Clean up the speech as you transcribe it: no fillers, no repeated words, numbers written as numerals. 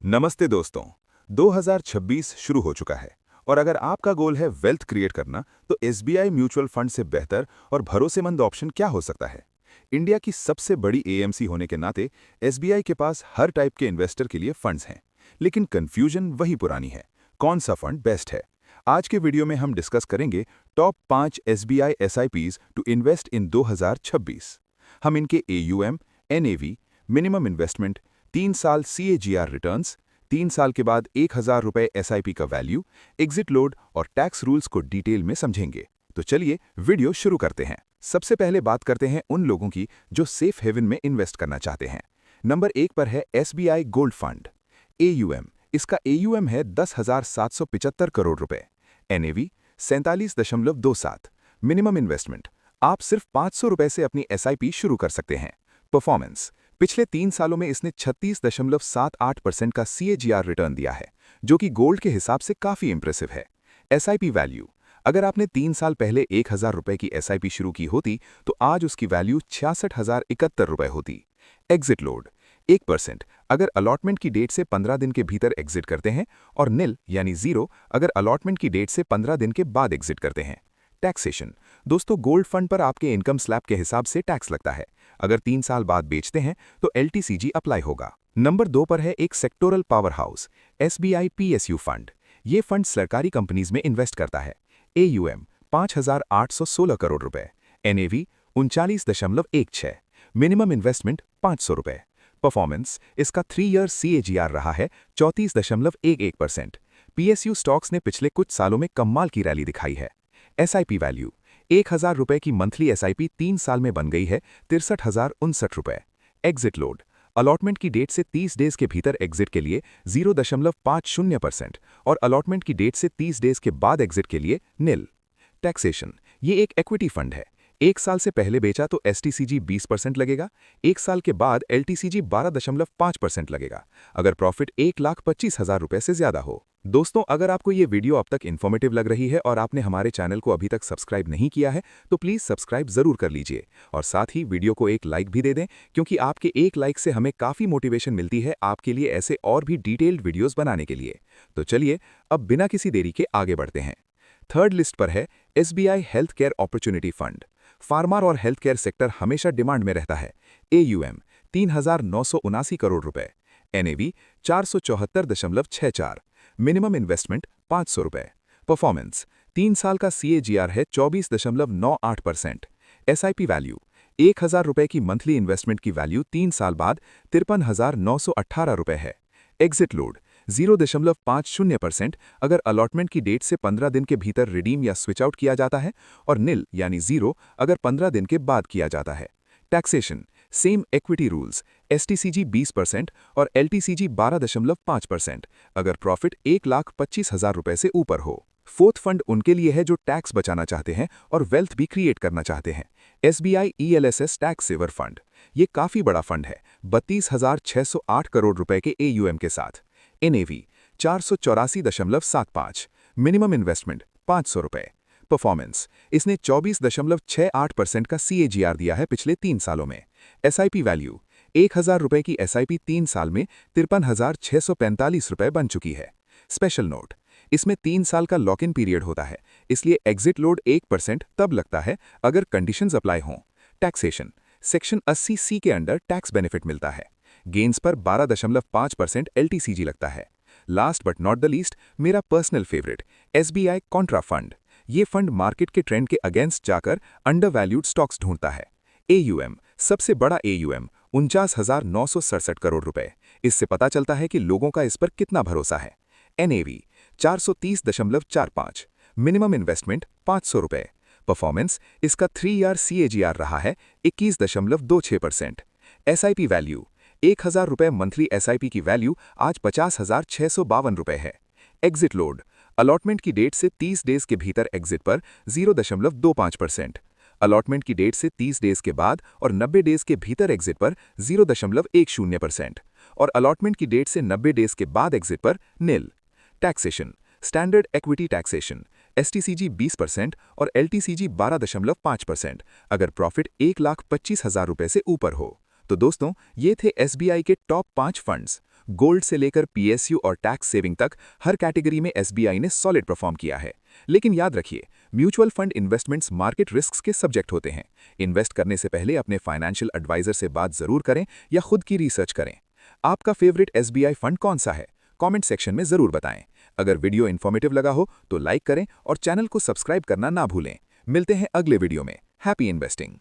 नमस्ते दोस्तों। 2026 शुरू हो चुका है और अगर आपका गोल है वेल्थ क्रिएट करना तो एसबीआई म्यूचुअल फंड से बेहतर और भरोसेमंद ऑप्शन क्या हो सकता है। इंडिया की सबसे बड़ी एएमसी होने के नाते एसबीआई के पास हर टाइप के इन्वेस्टर के लिए फंड्स हैं, लेकिन कंफ्यूजन वही पुरानी है, कौन सा फंड बेस्ट है। आज के वीडियो में हम डिस्कस करेंगे top 5 SBI SIPs to invest in 2026। हम इनके एयूएम, एनएवी, मिनिमम इन्वेस्टमेंट, 3 साल सीएजीआर रिटर्न्स, 3 साल के बाद 1,000 रुपए एसआईपी का वैल्यू, एग्जिट लोड और टैक्स रूल्स को डिटेल में समझेंगे। तो चलिए वीडियो शुरू करते हैं। सबसे पहले बात करते हैं उन लोगों की जो सेफ हेवन में इन्वेस्ट करना चाहते हैं। नंबर 1 पर है एसबीआई गोल्ड फंड। एयूएम, इसका एयूएम है 10,775 करोड़ रुपए। एनएवी 47.27। मिनिमम इन्वेस्टमेंट, आप सिर्फ 500 रुपए से अपनी एसआईपी शुरू कर सकते हैं। परफॉर्मेंस, पिछले 3 सालों में इसने 36.78% का सीएजीआर रिटर्न दिया है, जो कि गोल्ड के हिसाब से काफी इंप्रेसिव है। एसआईपी वैल्यू, अगर आपने 3 साल पहले 1,000 रुपए की एसआईपी शुरू की होती तो आज उसकी वैल्यू 66,071 रुपए होती। एग्जिट लोड 1%, अगर अलॉटमेंट की डेट से 15 दिन के भीतर एग्जिट करते हैं, और निल यानी 0 अगर अलॉटमेंट की डेट से 15 दिन के बाद एग्जिट करते हैं। टैक्सेशन, दोस्तों गोल्ड फंड पर आपके इनकम स्लैब के हिसाब से टैक्स लगता है। अगर 3 साल बाद बेचते हैं तो एलटीसीजी अप्लाई होगा। नंबर 2 पर है एक sectoral power house, SBI PSU fund. ये फंड सरकारी कंपनीज में इन्वेस्ट करता है। एयूएम 5,816 करोड़ रुपए। एनएवी 39.16। मिनिमम इन्वेस्टमेंट 500 रुपए। परफॉर्मेंस, इसका 3 ईयर सीएजीआर रहा है 34.11%। पीएसयू स्टॉक्स ने पिछले कुछ सालों में कमाल की रैली दिखाई है। एसआईपी वैल्यू, 1,000 रुपए की मंथली एसआईपी 3 साल में बन गई है 63,059 रुपए। एग्जिट लोड, अलॉटमेंट की डेट से 30 डेज के भीतर एग्जिट के लिए 0.50% और अलॉटमेंट की डेट से 30 डेज के बाद एग्जिट के लिए निल। टैक्सेशन, ये एक इक्विटी फंड है। 1 साल से पहले बेचा तो एसटीसीजी 20% लगेगा, 1 साल के बाद एलटीसीजी 12.5% लगेगा, अगर प्रॉफिट 1,25,000 रुपए से ज्यादा हो। दोस्तों, अगर आपको ये वीडियो अब तक इन्फॉर्मेटिव लग रही है और आपने हमारे चैनल को अभी तक सब्सक्राइब नहीं किया है तो प्लीज़ सब्सक्राइब ज़रूर कर लीजिए और साथ ही वीडियो को एक लाइक भी दे दें, क्योंकि आपके एक लाइक से हमें काफ़ी मोटिवेशन मिलती है आपके लिए ऐसे और भी डिटेल्ड वीडियोज़ बनाने के लिए। तो चलिए अब बिना किसी देरी के आगे बढ़ते हैं। थर्ड लिस्ट पर है SBI health care opportunity fund. Pharma और हेल्थ केयर सेक्टर हमेशा डिमांड में रहता है। एयूएम 3,979 करोड़ रुपए। एनएवी 474.64। मिनिमम इन्वेस्टमेंट 500 रुपए। परफॉर्मेंस, 3 साल का सीएजीआर है 24.98%। एसआईपी वैल्यू, 1,000 रुपए की मंथली इन्वेस्टमेंट की वैल्यू 3 साल बाद 53,918 रुपए है। एग्जिट लोड 0.50% अगर अलॉटमेंट की डेट से 15 दिन के भीतर रिडीम या स्विच आउट किया जाता है, और निल यानी 0 अगर 15 दिन के बाद किया जाता है। Taxation, same equity rules, STCG 20% और एलटीसीजी 12.5% अगर प्रॉफिट 1,25,000 रुपए से ऊपर हो। फोर्थ फंड उनके लिए है जो टैक्स बचाना चाहते हैं और वेल्थ भी क्रिएट करना चाहते हैं। SBI ELSS tax saver fund, ये काफी बड़ा फंड है 32,608 करोड़ रुपए के एयूएम के साथ। एनएवी 484.75। मिनिमम इन्वेस्टमेंट 500 रुपए। परफॉर्मेंस, इसने 24.68% का सीएजीआर दिया है पिछले 3 सालों में। एसआईपी वैल्यू, 1,000 रुपए की एसआईपी 3 साल में 53,645 रुपए बन चुकी है। स्पेशल नोट, इसमें 3 साल का लॉक इन पीरियड होता है, इसलिए एग्जिट लोड 1% तब लगता है अगर कंडीशंस अप्लाई हों। टैक्सेशन, सेक्शन 80C के अंडर टैक्स बेनिफिट मिलता है। गेन्स पर 12.5% एलटीसीजी लगता है। Last but not the least, मेरा personal favourite SBI contra fund. ये फंड मार्केट के ट्रेंड के अगेंस्ट जाकर अंडर वैल्यूड स्टॉक्स ढूंढता है। एयूएम, सबसे बड़ा एयूएम 49,967 करोड़ रुपए। इससे पता चलता है कि लोगों का इस पर कितना भरोसा है। एनएवी 430.45। मिनिमम इन्वेस्टमेंट 500 रुपए। परफॉर्मेंस, इसका 3 ईयर सीएजीआर रहा है 21.26%। एसआईपी वैल्यू, 1,000 रुपए मंथली एसआईपी की वैल्यू आज 50,652 रुपए है। एग्जिट लोड, अलॉटमेंट की डेट से 30 डेज के भीतर एग्जिट पर 0.25%। अलॉटमेंट की डेट से 30 डेज के बाद और 90 डेज के भीतर एग्जिट पर 0.10% और अलॉटमेंट की डेट से 90 डेज के बाद एग्जिट पर nil. Taxation, standard equity taxation, STCG 20% और एलटीसीजी 12.5% अगर प्रॉफिट 1,25,000 रुपए से ऊपर हो। तो दोस्तों, ये थे एसबीआई के टॉप 5 फंड्स। गोल्ड से लेकर पीएसयू और टैक्स सेविंग तक हर कैटेगरी में एसबीआई ने सॉलिड परफॉर्म किया है। लेकिन याद रखिए, mutual fund investments market risks के सब्जेक्ट होते हैं। इन्वेस्ट करने से पहले अपने फाइनेंशियल एडवाइजर से बात जरूर करें या खुद की रिसर्च करें। आपका फेवरेट एसबीआई फंड कौन सा है? कमेंट सेक्शन में जरूर बताएं। अगर वीडियो इन्फॉर्मेटिव लगा हो तो लाइक करें और चैनल को सब्सक्राइब करना ना भूलें। मिलते हैं अगले वीडियो में। Happy investing.